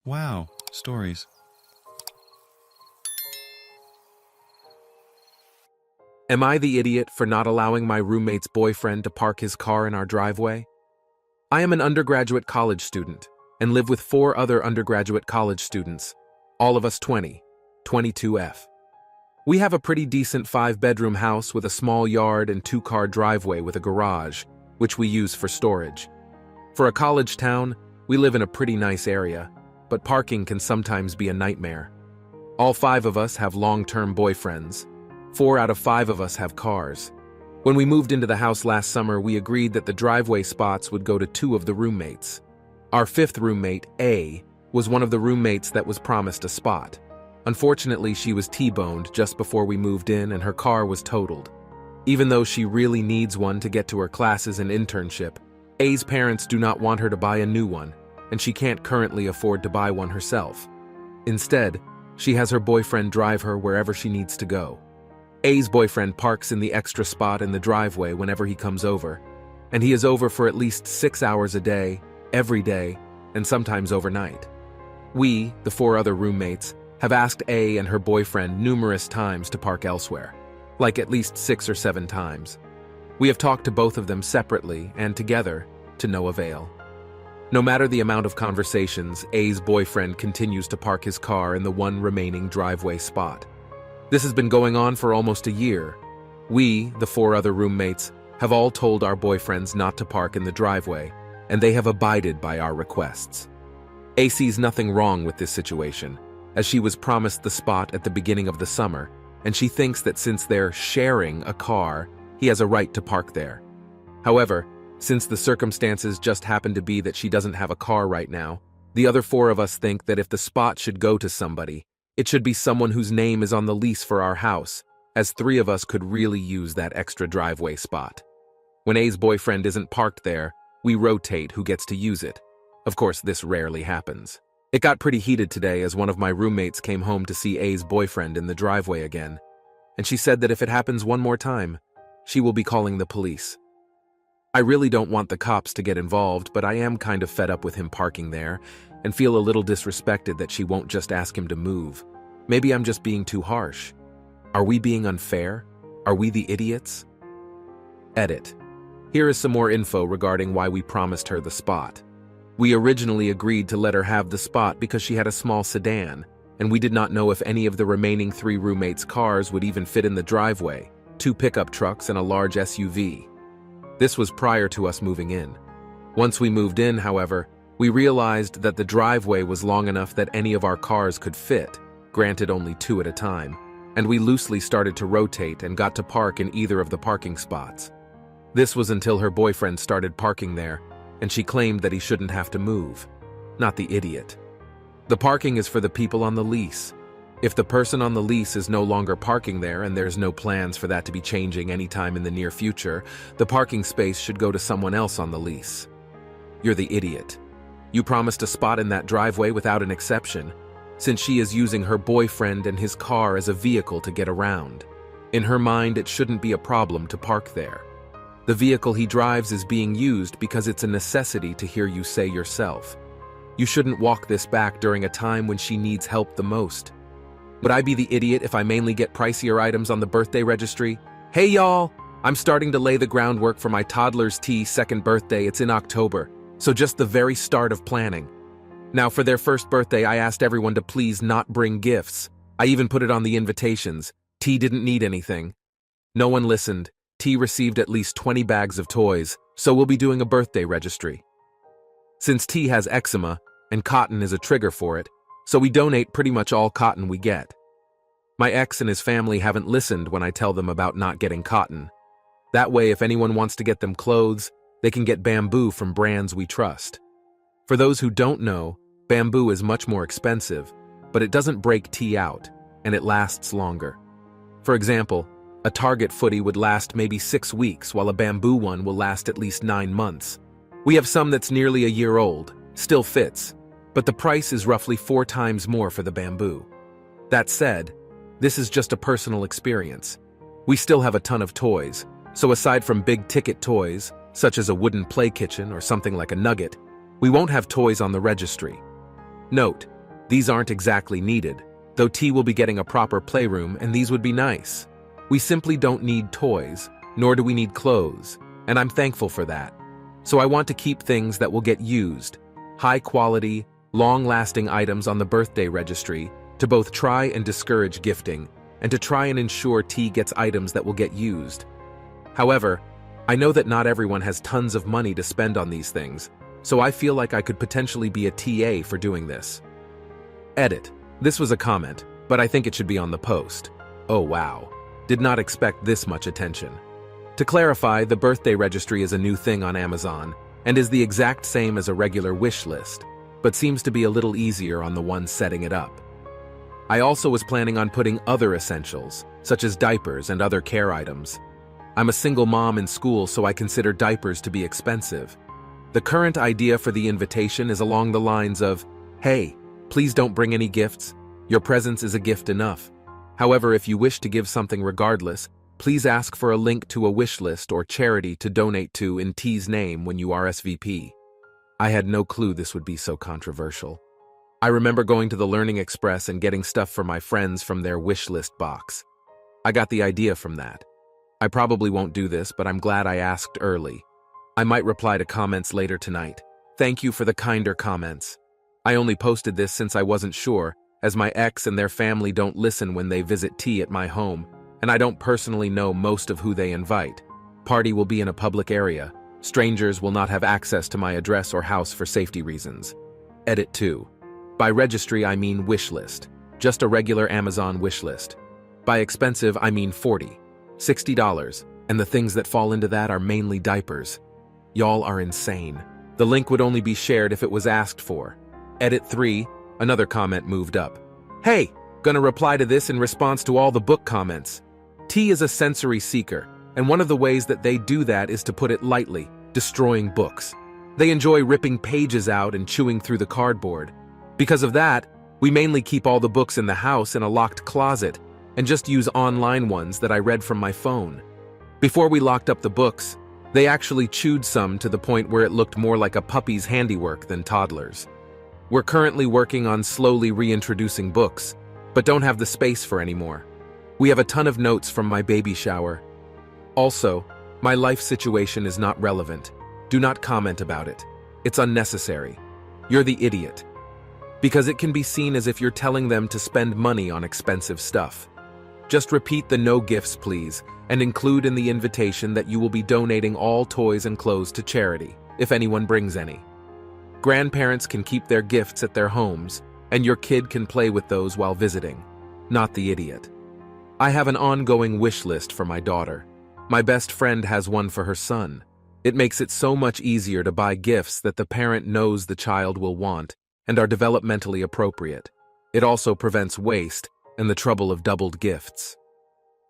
Wow, stories. Am I the idiot for not allowing my roommate's boyfriend to park his car in our driveway? I am an undergraduate college student and live with 4 other undergraduate college students, all of us 22F. We have a pretty decent 5-bedroom house with a small yard and 2-car driveway with a garage, which we use for storage. For a college town, we live in a pretty nice area, but parking can sometimes be a nightmare. All 5 of us have long-term boyfriends. 4 out of 5 of us have cars. When we moved into the house last summer, we agreed that the driveway spots would go to 2 of the roommates. Our 5th roommate, A, was one of the roommates that was promised a spot. Unfortunately, she was T-boned just before we moved in and her car was totaled. Even though she really needs one to get to her classes and internship, A's parents do not want her to buy a new one, and she can't currently afford to buy one herself. Instead, she has her boyfriend drive her wherever she needs to go. A's boyfriend parks in the extra spot in the driveway whenever he comes over, and he is over for at least 6 hours a day, every day, and sometimes overnight. We, the 4 other roommates, have asked A and her boyfriend numerous times to park elsewhere, like at least 6 or 7 times. We have talked to both of them separately and together, to no avail. No matter the amount of conversations, A's boyfriend continues to park his car in the one remaining driveway spot. This has been going on for almost a year. We, the 4 other roommates, have all told our boyfriends not to park in the driveway, and they have abided by our requests. A sees nothing wrong with this situation, as she was promised the spot at the beginning of the summer, and she thinks that since they're sharing a car, he has a right to park there. However, since the circumstances just happen to be that she doesn't have a car right now, the other 4 of us think that if the spot should go to somebody, it should be someone whose name is on the lease for our house, as 3 of us could really use that extra driveway spot. When A's boyfriend isn't parked there, we rotate who gets to use it. Of course, this rarely happens. It got pretty heated today as one of my roommates came home to see A's boyfriend in the driveway again, and she said that if it happens one more time, she will be calling the police. I really don't want the cops to get involved, but I am kind of fed up with him parking there and feel a little disrespected that she won't just ask him to move. Maybe I'm just being too harsh. Are we being unfair? Are we the idiots? Edit. Here is some more info regarding why we promised her the spot. We originally agreed to let her have the spot because she had a small sedan, and we did not know if any of the remaining 3 roommates' cars would even fit in the driveway, 2 pickup trucks and a large SUV. This was prior to us moving in. Once we moved in, however, we realized that the driveway was long enough that any of our cars could fit, granted only 2 at a time, and we loosely started to rotate and got to park in either of the parking spots. This was until her boyfriend started parking there, and she claimed that he shouldn't have to move. Not the idiot. The parking is for the people on the lease. If the person on the lease is no longer parking there and there's no plans for that to be changing anytime in the near future, the parking space should go to someone else on the lease. You're the idiot. You promised a spot in that driveway without an exception, since she is using her boyfriend and his car as a vehicle to get around. In her mind, it shouldn't be a problem to park there. The vehicle he drives is being used because it's a necessity to hear you say yourself. You shouldn't walk this back during a time when she needs help the most. Would I be the idiot if I mainly get pricier items on the birthday registry? Hey y'all! I'm starting to lay the groundwork for my toddler's second birthday. It's in October, so just the very start of planning. Now for their first birthday, I asked everyone to please not bring gifts. I even put it on the invitations. T didn't need anything. No one listened. T received at least 20 bags of toys, so we'll be doing a birthday registry. Since T has eczema, and cotton is a trigger for it, so we donate pretty much all cotton we get. My ex and his family haven't listened when I tell them about not getting cotton. That way, if anyone wants to get them clothes, they can get bamboo from brands we trust. For those who don't know, bamboo is much more expensive, but it doesn't break tea out, and it lasts longer. For example, a Target footy would last maybe 6 weeks, while a bamboo one will last at least 9 months. We have some that's nearly a year old, still fits, but the price is roughly 4 times more for the bamboo. That said, this is just a personal experience. We still have a ton of toys, so aside from big-ticket toys, such as a wooden play kitchen or something like a nugget, we won't have toys on the registry. Note, These aren't exactly needed, though T will be getting a proper playroom and these would be nice. We simply don't need toys, nor do we need clothes, and I'm thankful for that. So I want to keep things that will get used, high-quality, long-lasting items on the birthday registry to both try and discourage gifting, and to try and ensure T gets items that will get used. However, I know that not everyone has tons of money to spend on these things, so I feel like I could potentially be a TA for doing this. Edit. This was a comment, but I think it should be on the post. Oh wow. Did not expect this much attention. To clarify, the birthday registry is a new thing on Amazon, and is the exact same as a regular wish list, but seems to be a little easier on the one setting it up. I also was planning on putting other essentials, such as diapers and other care items. I'm a single mom in school, so I consider diapers to be expensive. The current idea for the invitation is along the lines of, hey, please don't bring any gifts. Your presence is a gift enough. However, if you wish to give something regardless, please ask for a link to a wish list or charity to donate to in T's name when you RSVP. I had no clue this would be so controversial. I remember going to the Learning Express and getting stuff for my friends from their wish list box. I got the idea from that. I probably won't do this, but I'm glad I asked early. I might reply to comments later tonight. Thank you for the kinder comments. I only posted this since I wasn't sure, as my ex and their family don't listen when they visit T at my home, and I don't personally know most of who they invite. Party will be in a public area. Strangers will not have access to my address or house for safety reasons. Edit 2. By registry I mean wish list. Just a regular Amazon wish list. By expensive I mean $40, $60, and the things that fall into that are mainly diapers. Y'all are insane. The link would only be shared if it was asked for. Edit 3. Another comment moved up. Hey, gonna reply to this in response to all the book comments. T is a sensory seeker, and one of the ways that they do that is, to put it lightly, destroying books. They enjoy ripping pages out and chewing through the cardboard. Because of that, we mainly keep all the books in the house in a locked closet and just use online ones that I read from my phone. Before we locked up the books, they actually chewed some to the point where it looked more like a puppy's handiwork than toddlers. We're currently working on slowly reintroducing books, but don't have the space for any more. We have a ton of notes from my baby shower. Also, my life situation is not relevant. Do not comment about it. It's unnecessary. You're the idiot. Because it can be seen as if you're telling them to spend money on expensive stuff. Just repeat the no gifts please, and include in the invitation that you will be donating all toys and clothes to charity, if anyone brings any. Grandparents can keep their gifts at their homes, and your kid can play with those while visiting. Not the idiot. I have an ongoing wish list for my daughter. My best friend has one for her son. It makes it so much easier to buy gifts that the parent knows the child will want and are developmentally appropriate. It also prevents waste and the trouble of doubled gifts.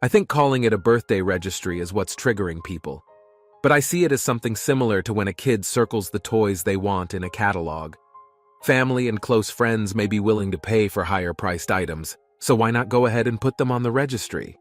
I think calling it a birthday registry is what's triggering people. But I see it as something similar to when a kid circles the toys they want in a catalog. Family and close friends may be willing to pay for higher priced items, so why not go ahead and put them on the registry?